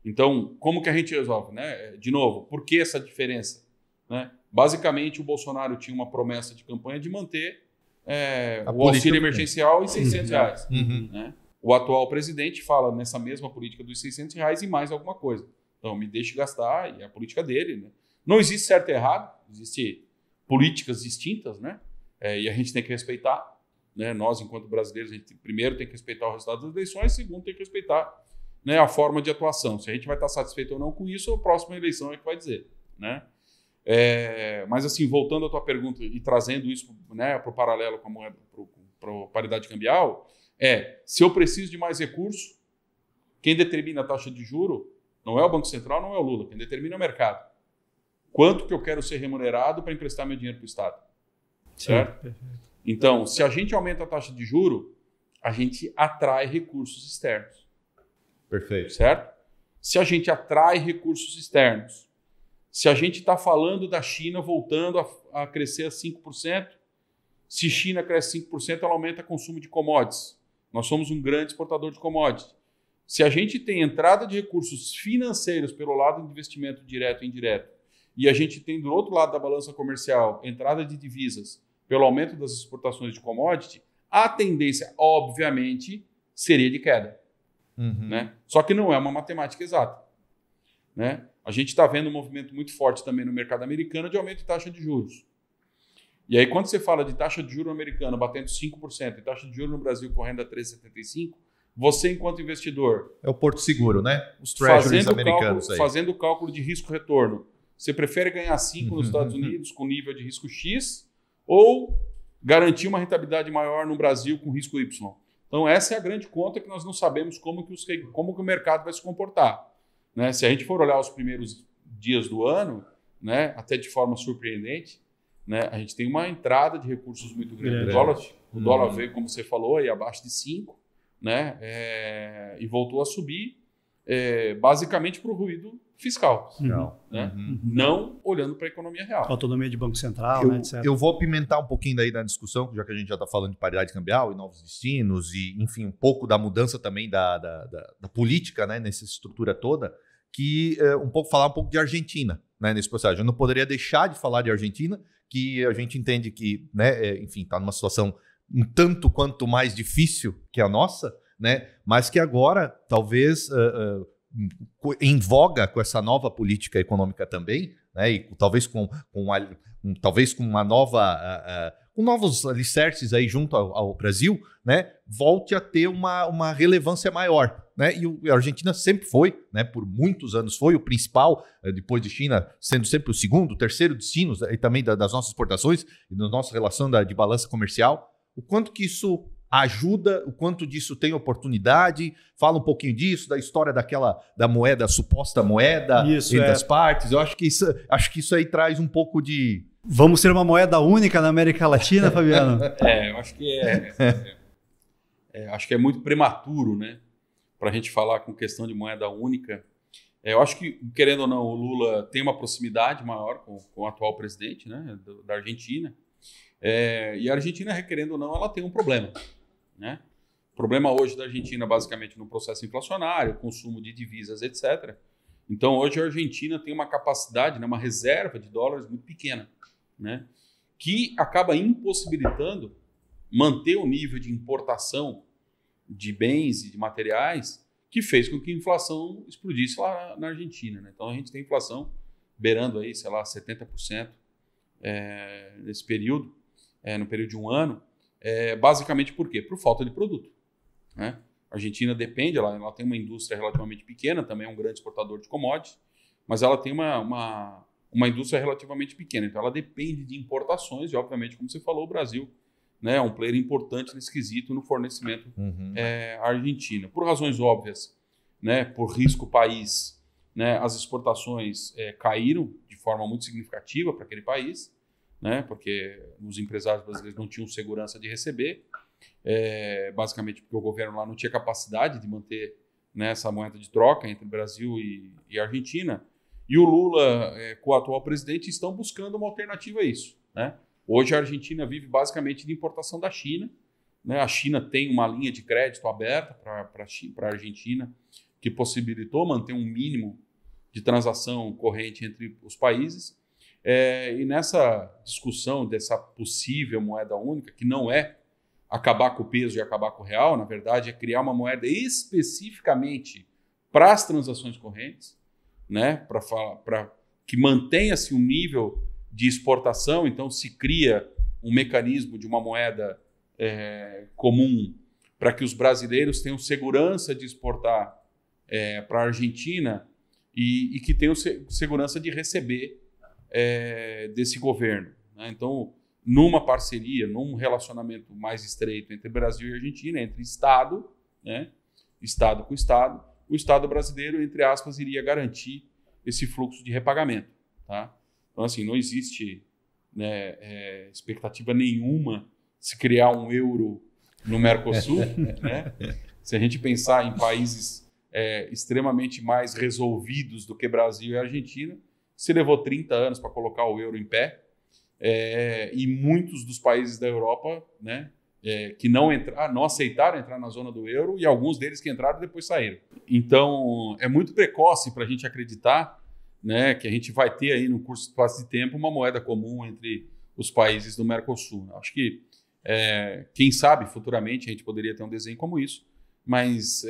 Então, como que a gente resolve? Né? De novo, por que essa diferença? Né? Basicamente, o Bolsonaro tinha uma promessa de campanha de manter o auxílio emergencial em 600 reais. Né? O atual presidente fala nessa mesma política dos 600 reais e mais alguma coisa. Então, me deixe gastar, e é a política dele. Né? Não existe certo e errado, existem políticas distintas, né? E a gente tem que respeitar. Né? Nós, enquanto brasileiros, a gente primeiro tem que respeitar o resultado das eleições, segundo, tem que respeitar, né, a forma de atuação. Se a gente vai estar satisfeito ou não com isso, a próxima eleição é que vai dizer. Né? Mas, assim, voltando à tua pergunta e trazendo isso, né, para o paralelo com a moeda, para a paridade cambial, se eu preciso de mais recursos, quem determina a taxa de juro não é o Banco Central, não é o Lula. Quem determina é o mercado. Quanto que eu quero ser remunerado para emprestar meu dinheiro para o Estado? Certo? Sim. Então, se a gente aumenta a taxa de juro, a gente atrai recursos externos. Perfeito. Certo? Se a gente atrai recursos externos, se a gente está falando da China voltando a crescer a 5%, se China cresce 5%, ela aumenta o consumo de commodities. Nós somos um grande exportador de commodities. Se a gente tem entrada de recursos financeiros pelo lado de investimento direto e indireto, e a gente tem do outro lado da balança comercial entrada de divisas pelo aumento das exportações de commodity, a tendência, obviamente, seria de queda. Né? Só que não é uma matemática exata. Né? A gente está vendo um movimento muito forte também no mercado americano de aumento de taxa de juros. E aí, quando você fala de taxa de juros americana batendo 5% e taxa de juros no Brasil correndo a 3,75%, você, enquanto investidor... É o porto seguro, né? Os treasuries americanos aí. Fazendo o cálculo de risco-retorno. Você prefere ganhar 5 nos Estados Unidos com nível de risco X ou garantir uma rentabilidade maior no Brasil com risco Y? Então, essa é a grande conta que nós não sabemos como que o mercado vai se comportar. Né? Se a gente for olhar os primeiros dias do ano, né, até de forma surpreendente, né, a gente tem uma entrada de recursos muito grande. O dólar veio, como você falou, aí abaixo de 5, né, e voltou a subir. basicamente para o ruído fiscal, né? Uhum. Não olhando para a economia real. Autonomia de Banco Central, né, etc. Eu vou apimentar um pouquinho daí na discussão, já que a gente já está falando de paridade cambial e novos destinos, e enfim, um pouco da mudança também da política, né, nessa estrutura toda, que falar um pouco de Argentina, né, nesse processo. Eu não poderia deixar de falar de Argentina, que a gente entende que, né, enfim, está numa situação um tanto quanto mais difícil que a nossa, né, mas que agora, talvez, em voga com essa nova política econômica também, né, e talvez com uma nova, com novos alicerces aí junto ao Brasil, né, volte a ter uma relevância maior. Né? E a Argentina sempre foi, né, por muitos anos foi o principal, depois de China, sendo sempre o segundo, o terceiro destino, e também das nossas exportações e da nossa relação de balança comercial. O quanto que isso ajuda, o quanto disso tem oportunidade, fala um pouquinho disso, da história da moeda, suposta moeda entre as partes. Eu acho que isso aí traz um pouco de... Vamos ter uma moeda única na América Latina, Fabiano? Eu acho que acho que é muito prematuro, né, para a gente falar com questão de moeda única. Eu acho que, querendo ou não, o Lula tem uma proximidade maior com o atual presidente, né, da Argentina. E a Argentina, querendo ou não, ela tem um problema, né? O problema hoje da Argentina, basicamente, no processo inflacionário, consumo de divisas, etc. Então, hoje a Argentina tem uma capacidade, né, uma reserva de dólares muito pequena, né, que acaba impossibilitando manter o nível de importação de bens e de materiais que fez com que a inflação explodisse lá na Argentina, né? Então, a gente tem inflação beirando aí, sei lá, 70% nesse período, no período de um ano. Basicamente por quê? Por falta de produto, né? A Argentina depende, ela tem uma indústria relativamente pequena, também é um grande exportador de commodities, mas ela tem uma indústria relativamente pequena, então ela depende de importações e, obviamente, como você falou, o Brasil, né, é um player importante nesse quesito no fornecimento à Argentina. Por razões óbvias, né, por risco país, né, as exportações caíram de forma muito significativa para aquele país, né, porque os empresários brasileiros não tinham segurança de receber, basicamente porque o governo lá não tinha capacidade de manter, né, essa moeda de troca entre Brasil e Argentina. E o Lula, com o atual presidente, estão buscando uma alternativa a isso, né? Hoje a Argentina vive basicamente de importação da China, né? A China tem uma linha de crédito aberta para a Argentina, que possibilitou manter um mínimo de transação corrente entre os países. E nessa discussão dessa possível moeda única, que não é acabar com o peso e acabar com o real, na verdade é criar uma moeda especificamente para as transações correntes, né? Para que mantenha-se um nível de exportação. Então se cria um mecanismo de uma moeda comum para que os brasileiros tenham segurança de exportar para a Argentina e que tenham segurança de receber desse governo, né? Então, numa parceria, num relacionamento mais estreito entre Brasil e Argentina, entre Estado, né, Estado com Estado, o Estado brasileiro, entre aspas, iria garantir esse fluxo de repagamento, tá? Então, assim, não existe, né, expectativa nenhuma se criar um euro no Mercosul, né? Se a gente pensar em países extremamente mais resolvidos do que Brasil e Argentina, se levou 30 anos para colocar o euro em pé, e muitos dos países da Europa, né, que não aceitaram entrar na zona do euro, e alguns deles que entraram depois saíram. Então, é muito precoce para a gente acreditar, né, que a gente vai ter aí no curso de espaço de tempo uma moeda comum entre os países do Mercosul. Acho que, quem sabe, futuramente a gente poderia ter um desenho como isso, mas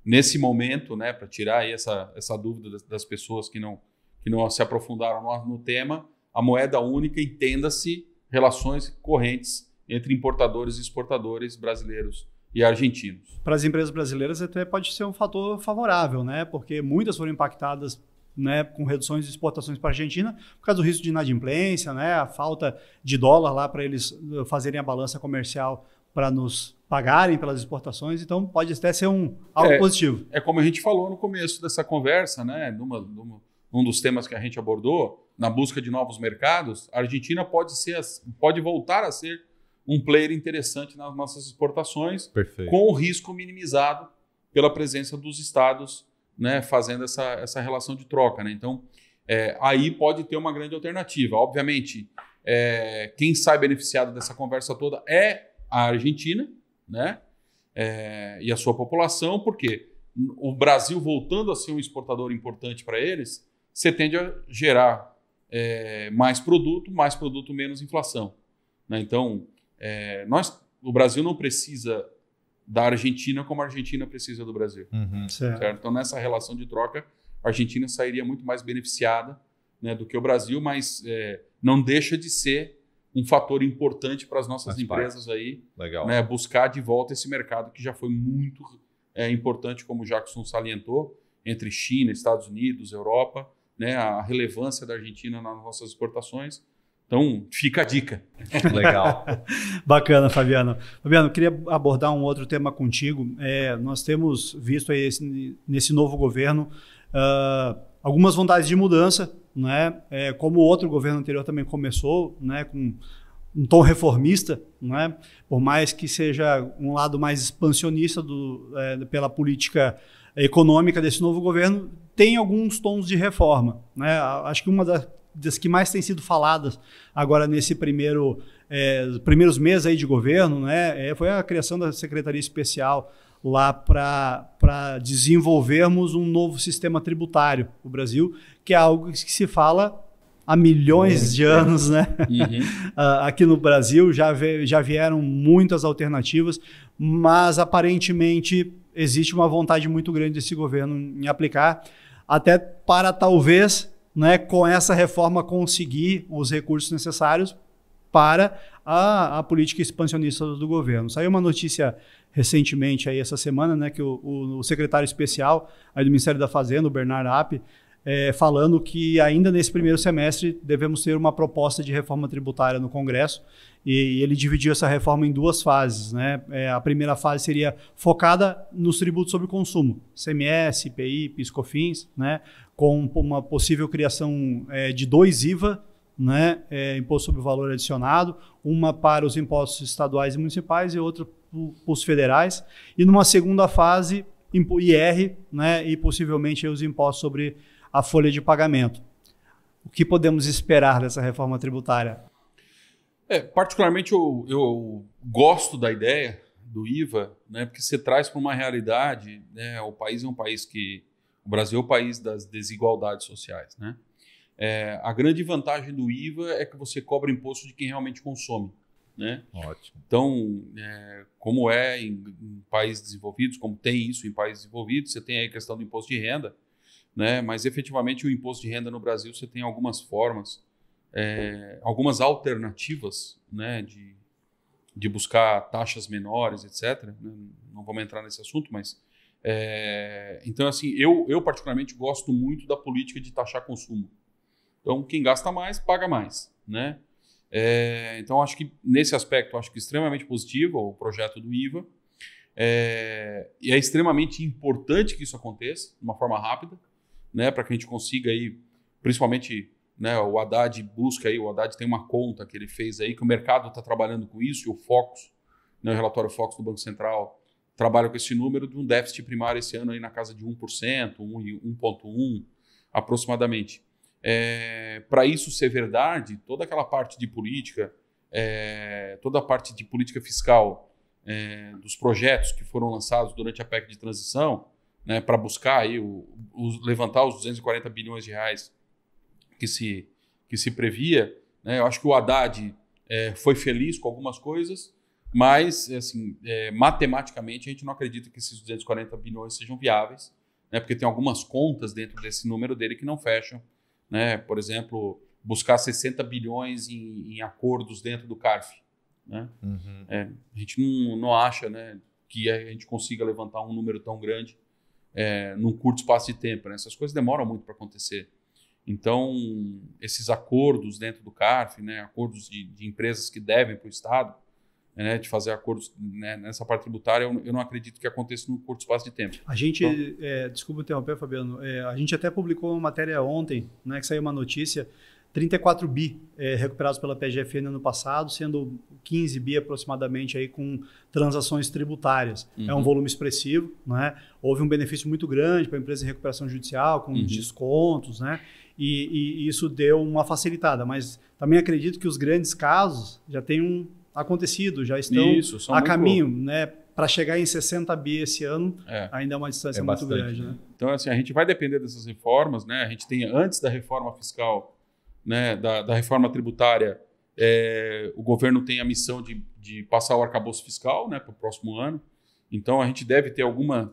nesse momento, né, para tirar aí essa dúvida das pessoas que não se aprofundaram no tema, a moeda única, entenda-se relações correntes entre importadores e exportadores brasileiros e argentinos. Para as empresas brasileiras até pode ser um fator favorável, né? Porque muitas foram impactadas, né, com reduções de exportações para a Argentina por causa do risco de inadimplência, né, a falta de dólar lá para eles fazerem a balança comercial para nos pagarem pelas exportações. Então pode até ser algo positivo. É como a gente falou no começo dessa conversa, né, um dos temas que a gente abordou, na busca de novos mercados, a Argentina pode voltar a ser um player interessante nas nossas exportações, perfeito, com o risco minimizado pela presença dos estados né, fazendo essa relação de troca. Né? Então, aí pode ter uma grande alternativa. Obviamente, quem sai beneficiado dessa conversa toda é a Argentina, né? E a sua população, porque o Brasil voltando a ser um exportador importante para eles, você tende a gerar mais produto, menos inflação. Né? Então, o Brasil não precisa da Argentina como a Argentina precisa do Brasil. Uhum, certo. Então, nessa relação de troca, a Argentina sairia muito mais beneficiada, né, do que o Brasil, mas não deixa de ser um fator importante para as nossas empresas aí, né, buscar de volta esse mercado que já foi muito importante, como o Jackson salientou, entre China, Estados Unidos, Europa, né, a relevância da Argentina nas nossas exportações. Então, fica a dica. Legal. Bacana, Fabiano. Fabiano, queria abordar um outro tema contigo. Nós temos visto aí nesse novo governo algumas vontades de mudança, né? Como o outro governo anterior também começou, né, com um tom reformista, né? Por mais que seja um lado mais expansionista pela política econômica desse novo governo, tem alguns tons de reforma, né? Acho que uma das que mais tem sido faladas agora nesse primeiros meses aí de governo, né, foi a criação da Secretaria Especial lá para desenvolvermos um novo sistema tributário no Brasil, que é algo que se fala há milhões de anos, né? Uhum. Aqui no Brasil já vieram muitas alternativas, mas aparentemente existe uma vontade muito grande desse governo em aplicar, até para talvez, né, com essa reforma conseguir os recursos necessários para a política expansionista do governo. Saiu uma notícia recentemente, aí, essa semana, né, que o secretário especial aí do Ministério da Fazenda, o Bernard App, falando que ainda nesse primeiro semestre devemos ter uma proposta de reforma tributária no Congresso, e ele dividiu essa reforma em duas fases, né? A primeira fase seria focada nos tributos sobre consumo, CMS, IPI, PIS/COFINS, né? Com uma possível criação de 2 IVA, né? Imposto sobre o valor adicionado, uma para os impostos estaduais e municipais e outra para os federais, e numa segunda fase, IR, né? E possivelmente os impostos sobre a folha de pagamento. O que podemos esperar dessa reforma tributária? Particularmente eu gosto da ideia do IVA, né, porque você traz para uma realidade, né, o Brasil é o país das desigualdades sociais, né? A grande vantagem do IVA é que você cobra imposto de quem realmente consome, né? Ótimo. Então, como em países desenvolvidos, como tem isso em países desenvolvidos, você tem aí a questão do imposto de renda, né? Mas efetivamente o imposto de renda no Brasil você tem algumas formas, algumas alternativas, né, de buscar taxas menores, etc. Não vamos entrar nesse assunto, mas então assim, eu particularmente gosto muito da política de taxar consumo. Então quem gasta mais paga mais, né? Então acho que nesse aspecto acho que extremamente positivo o projeto do IVA, e é extremamente importante que isso aconteça de uma forma rápida, né, para que a gente consiga aí, principalmente, né, o Haddad busca aí, o Haddad tem uma conta que ele fez aí, que o mercado está trabalhando com isso, e o Focus, né, o relatório Focus do Banco Central, trabalha com esse número de um déficit primário esse ano aí na casa de 1%, 1,1% aproximadamente. Para isso ser verdade, toda aquela parte de política, toda a parte de política fiscal dos projetos que foram lançados durante a PEC de transição, né, para buscar aí levantar os 240 bilhões de reais que se previa, né? Eu acho que o Haddad foi feliz com algumas coisas, mas assim, matematicamente a gente não acredita que esses 240 bilhões sejam viáveis, né? Porque tem algumas contas dentro desse número dele que não fecham, né? Por exemplo, buscar 60 bilhões em acordos dentro do CARF, né? Uhum. A gente não acha, né, que a gente consiga levantar um número tão grande num curto espaço de tempo, né? Essas coisas demoram muito para acontecer. Então, esses acordos dentro do CARF, né, acordos de empresas que devem para o Estado, né, de fazer acordos, né, nessa parte tributária, eu não acredito que aconteça num curto espaço de tempo. A gente, desculpa interromper, Fabiano, a gente até publicou uma matéria ontem, né, que saiu uma notícia 34 bi recuperados pela PGFN no ano passado, sendo 15 bi aproximadamente aí com transações tributárias. É um volume expressivo, né? Houve um benefício muito grande para a empresa em recuperação judicial, com descontos, né? E isso deu uma facilitada, mas também acredito que os grandes casos já tenham acontecido, já estão a caminho, né? Para chegar em 60 bi esse ano, ainda é uma distância muito grande. Né? Então, assim, a gente vai depender dessas reformas, né? A gente tem, antes da reforma fiscal, né, da reforma tributária, o governo tem a missão de passar o arcabouço fiscal, né, para o próximo ano. Então, a gente deve ter algumas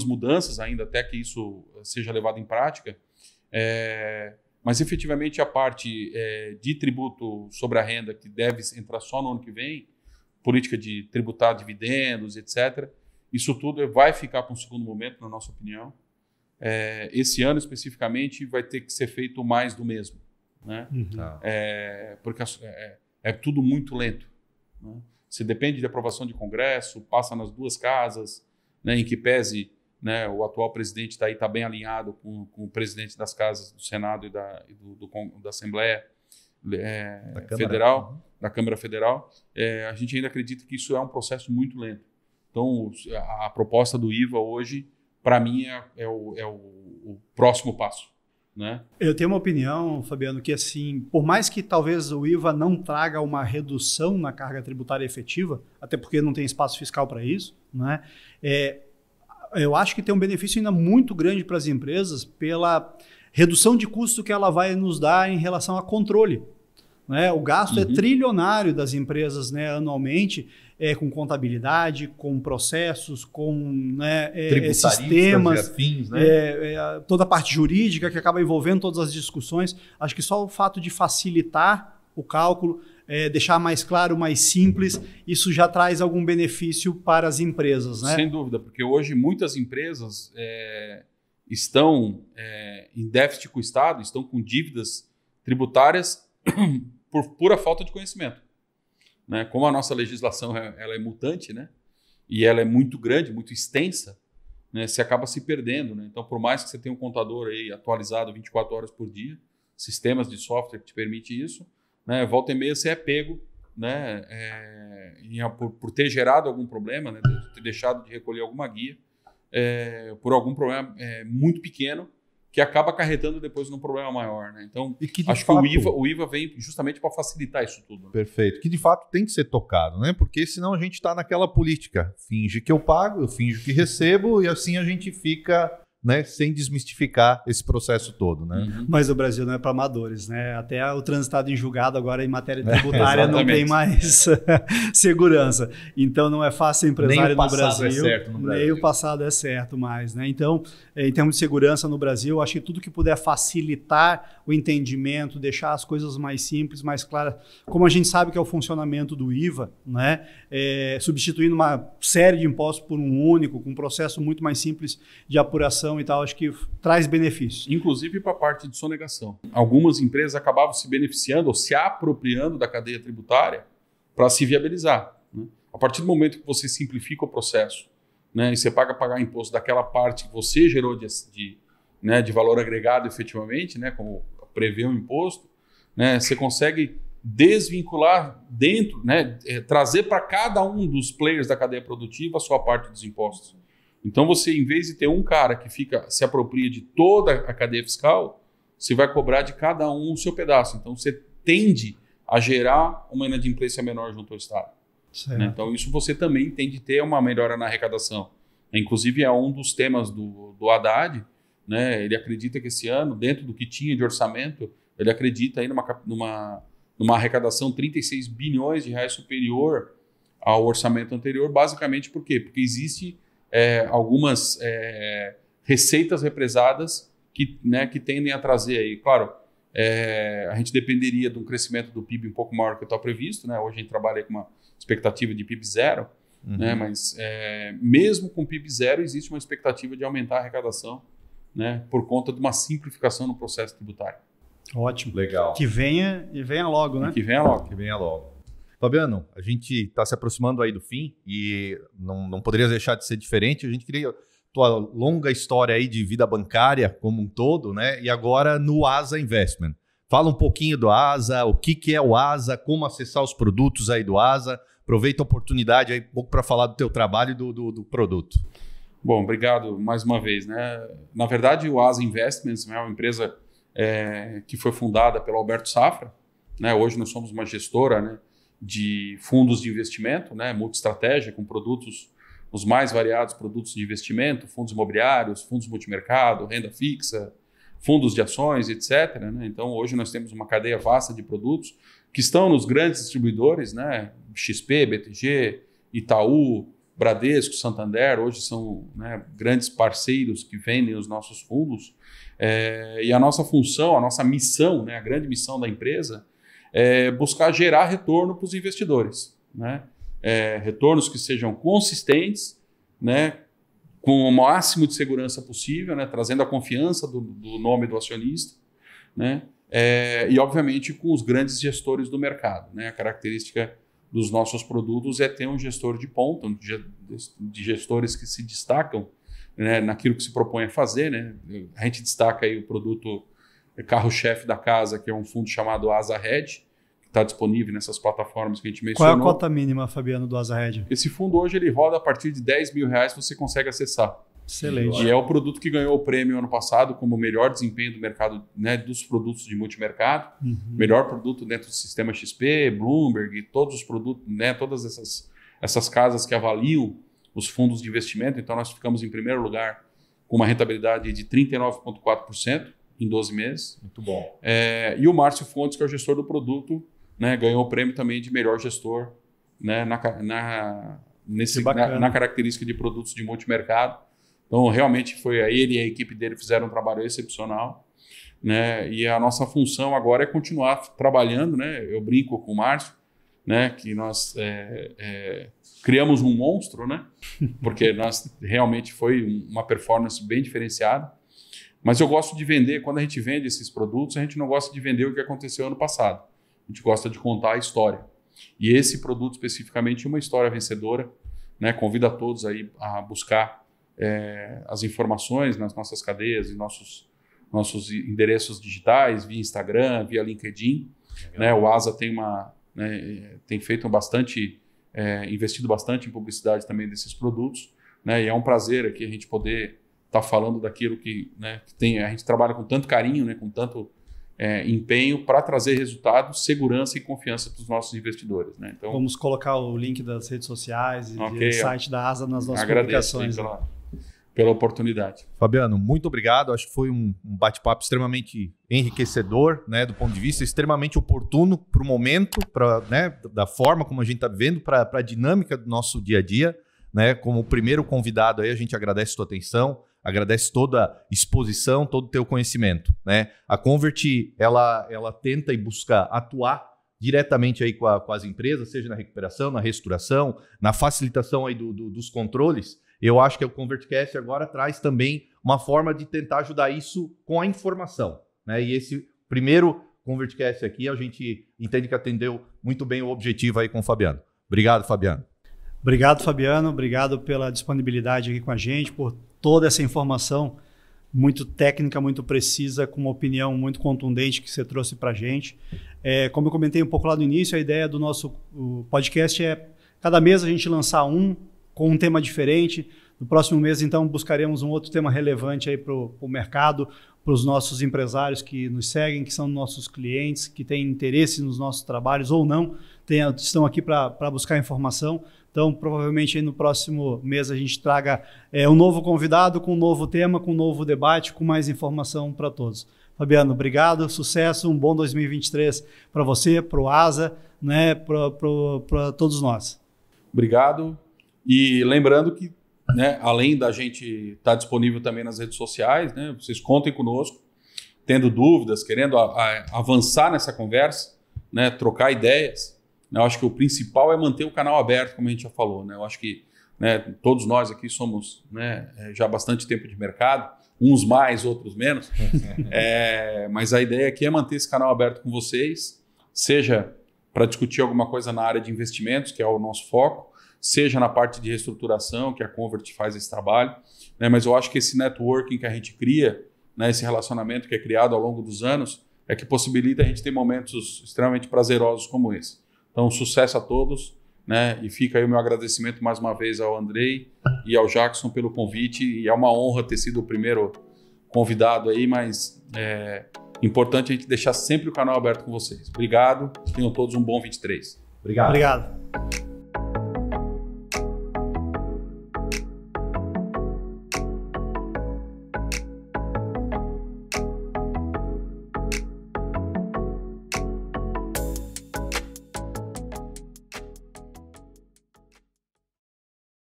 mudanças ainda, até que isso seja levado em prática. Mas, efetivamente, a parte de tributo sobre a renda, que deve entrar só no ano que vem, política de tributar dividendos, etc., isso tudo vai ficar para um segundo momento, na nossa opinião. Esse ano, especificamente, vai ter que ser feito mais do mesmo. Né? Porque é tudo muito lento. Né? Você depende de aprovação de Congresso, passa nas duas casas, né, em que pese, né, o atual presidente está bem alinhado com o presidente das casas do Senado e da Assembleia Federal, da Câmara Federal. A gente ainda acredita que isso é um processo muito lento. Então, a proposta do IVA hoje, para mim, é o próximo passo. Né? Eu tenho uma opinião, Fabiano, que assim, por mais que talvez o IVA não traga uma redução na carga tributária efetiva, até porque não tem espaço fiscal para isso, né? Eu acho que tem um benefício ainda muito grande para as empresas pela redução de custo que ela vai nos dar em relação a controle. Né? O gasto é trilionário das empresas, né, anualmente, com contabilidade, com processos, com, né, sistemas, afins, né? Toda a parte jurídica que acaba envolvendo todas as discussões. Acho que só o fato de facilitar o cálculo, deixar mais claro, mais simples, isso já traz algum benefício para as empresas. Né? Sem dúvida, porque hoje muitas empresas estão em déficit com o Estado, estão com dívidas tributárias por pura falta de conhecimento. Né? Como a nossa legislação ela é mutante, né? E ela é muito grande, muito extensa, né? Você acaba se perdendo. Né? Então, por mais que você tenha um contador aí atualizado 24 horas por dia, sistemas de software que te permite isso, né? Volta e meia você é pego, né? Por ter gerado algum problema, né? Ter deixado de recolher alguma guia, por algum problema muito pequeno, que acaba acarretando depois num problema maior. Né? Então, acho que o IVA vem justamente para facilitar isso tudo. Perfeito. Que de fato tem que ser tocado, né? Porque senão a gente está naquela política. Finge que eu pago, eu finjo que recebo, e assim a gente fica, né, sem desmistificar esse processo todo. Né? Mas o Brasil não é para amadores. Né? Até o transitado em julgado agora em matéria tributária não tem mais segurança. Então não é fácil ser empresário no Brasil. Nem o passado é certo no Brasil. Nem o passado é certo mais. Né? Então, em termos de segurança no Brasil, acho que tudo que puder facilitar o entendimento, deixar as coisas mais simples, mais claras, como a gente sabe que é o funcionamento do IVA, né? Substituindo uma série de impostos por um único, com um processo muito mais simples de apuração e tal, acho que traz benefícios. Inclusive para a parte de sonegação. Algumas empresas acabavam se beneficiando ou se apropriando da cadeia tributária para se viabilizar. Né? A partir do momento que você simplifica o processo, né, e você pagar imposto daquela parte que você gerou de valor agregado efetivamente, né, como prevê o imposto, né, você consegue desvincular dentro, né, trazer para cada um dos players da cadeia produtiva a sua parte dos impostos. Então você, em vez de ter um cara que se apropria de toda a cadeia fiscal, você vai cobrar de cada um o seu pedaço. Então você tende a gerar uma inadimplência menor junto ao Estado. Né? Então isso você também tem de ter uma melhora na arrecadação. Inclusive é um dos temas do Haddad, né? Ele acredita que esse ano, dentro do que tinha de orçamento, ele acredita aí numa arrecadação 36 bilhões de reais superior ao orçamento anterior, basicamente por quê? Porque existe algumas receitas represadas que tendem a trazer aí, claro, a gente dependeria de um crescimento do PIB um pouco maior que está previsto, né? Hoje a gente trabalha com uma expectativa de PIB zero, né? Mas mesmo com PIB zero existe uma expectativa de aumentar a arrecadação, né? Por conta de uma simplificação no processo tributário. Ótimo. Legal. Que venha logo, né? Que venha logo. Que venha logo. Fabiano, a gente está se aproximando aí do fim e não poderia deixar de ser diferente. A gente queria tua longa história aí de vida bancária como um todo, né? E agora no Asa Investment. Fala um pouquinho do ASA, o que é o ASA, como acessar os produtos aí do ASA. Aproveita a oportunidade aí um pouco para falar do teu trabalho e do produto. Bom, obrigado mais uma vez, né? Na verdade, o ASA Investments é uma empresa que foi fundada pelo Alberto Safra, né? Hoje nós somos uma gestora, né, de fundos de investimento, né, multiestratégia, com produtos, os mais variados produtos de investimento, fundos imobiliários, fundos multimercado, renda fixa, fundos de ações, etc. Né? Então, hoje nós temos uma cadeia vasta de produtos que estão nos grandes distribuidores, né? XP, BTG, Itaú, Bradesco, Santander, hoje são, né, grandes parceiros que vendem os nossos fundos. E a nossa função, a nossa missão, né, a grande missão da empresa é buscar gerar retorno para os investidores, né? Retornos que sejam consistentes, né, com o máximo de segurança possível, né, trazendo a confiança do nome do acionista, né, e, obviamente, com os grandes gestores do mercado. Né? A característica dos nossos produtos é ter um gestor de ponta, de gestores que se destacam, né, naquilo que se propõe a fazer. Né? A gente destaca aí o produto carro-chefe da casa, que é um fundo chamado Asa Hedge, que está disponível nessas plataformas que a gente mencionou. Qual é a cota mínima, Fabiano, do Asa Hedge? Esse fundo hoje ele roda a partir de R$10 mil, você consegue acessar. Excelente. E é o produto que ganhou o prêmio ano passado como o melhor desempenho do mercado, né, dos produtos de multimercado. Melhor produto dentro do sistema XP, Bloomberg, todos os produtos, né, todas essas casas que avaliam os fundos de investimento. Então, nós ficamos em primeiro lugar com uma rentabilidade de 39,4% em 12 meses. Muito bom. E o Márcio Fontes, que é o gestor do produto, né, ganhou o prêmio também de melhor gestor, né, na característica de produtos de multimercado. Então, realmente foi ele e a equipe dele fizeram um trabalho excepcional, né? E a nossa função agora é continuar trabalhando, né? Eu brinco com o Márcio, né, que nós criamos um monstro, né? Porque nós realmente foi uma performance bem diferenciada. Mas eu gosto de vender, quando a gente vende esses produtos, a gente não gosta de vender o que aconteceu ano passado. A gente gosta de contar a história. E esse produto especificamente é uma história vencedora, né? Convido a todos aí a buscar as informações nas nossas cadeias e nossos endereços digitais, via Instagram, via LinkedIn. Né? O ASA tem feito bastante, investido bastante em publicidade também desses produtos. Né? E é um prazer aqui a gente poder estar falando daquilo que, né, a gente trabalha com tanto carinho, né, com tanto empenho para trazer resultados, segurança e confiança para os nossos investidores. Né? Então, vamos colocar o link das redes sociais e do site da ASA nas nossas publicações. Pela oportunidade. Fabiano, muito obrigado. Acho que foi um bate-papo extremamente enriquecedor, né, do ponto de vista extremamente oportuno para o momento, né, da forma como a gente está vivendo, para a dinâmica do nosso dia a dia. Né? Como primeiro convidado, aí, a gente agradece a tua atenção, agradece toda a exposição, todo o teu conhecimento. Né? A Convert, ela tenta e busca atuar diretamente aí com as empresas, seja na recuperação, na reestruturação, na facilitação aí dos controles. Eu acho que o ConvertCast agora traz também uma forma de tentar ajudar isso com a informação. Né? E esse primeiro ConvertCast aqui, a gente entende que atendeu muito bem o objetivo aí com o Fabiano. Obrigado, Fabiano. Obrigado, Fabiano. Obrigado pela disponibilidade aqui com a gente, por toda essa informação muito técnica, muito precisa, com uma opinião muito contundente que você trouxe para a gente. Como eu comentei um pouco lá no início, a ideia do nosso podcast é cada mês a gente lançar com um tema diferente. No próximo mês, então, buscaremos um outro tema relevante aí para o mercado, para os nossos empresários que nos seguem, que são nossos clientes, que têm interesse nos nossos trabalhos ou não, estão aqui para buscar informação. Então, provavelmente aí no próximo mês a gente traga um novo convidado com um novo tema, com um novo debate, com mais informação para todos. Fabiano, obrigado, sucesso, um bom 2023 para você, para o ASA, né, para todos nós. Obrigado. E lembrando que, né, além da gente estar disponível também nas redes sociais, né, vocês contem conosco, tendo dúvidas, querendo avançar nessa conversa, né, trocar ideias. Eu acho que o principal é manter o canal aberto, como a gente já falou. Né? Eu acho que, né, todos nós aqui somos, né, já há bastante tempo de mercado, uns mais, outros menos. Mas a ideia aqui é manter esse canal aberto com vocês, seja para discutir alguma coisa na área de investimentos, que é o nosso foco, seja na parte de reestruturação, que a Convert faz esse trabalho. Né? Mas eu acho que esse networking que a gente cria, né, esse relacionamento que é criado ao longo dos anos, é que possibilita a gente ter momentos extremamente prazerosos como esse. Então, sucesso a todos, né? E fica aí o meu agradecimento mais uma vez ao Andrei e ao Jackson pelo convite, e é uma honra ter sido o primeiro convidado aí, mas é importante a gente deixar sempre o canal aberto com vocês. Obrigado, tenham todos um bom 23. Obrigado. Obrigado.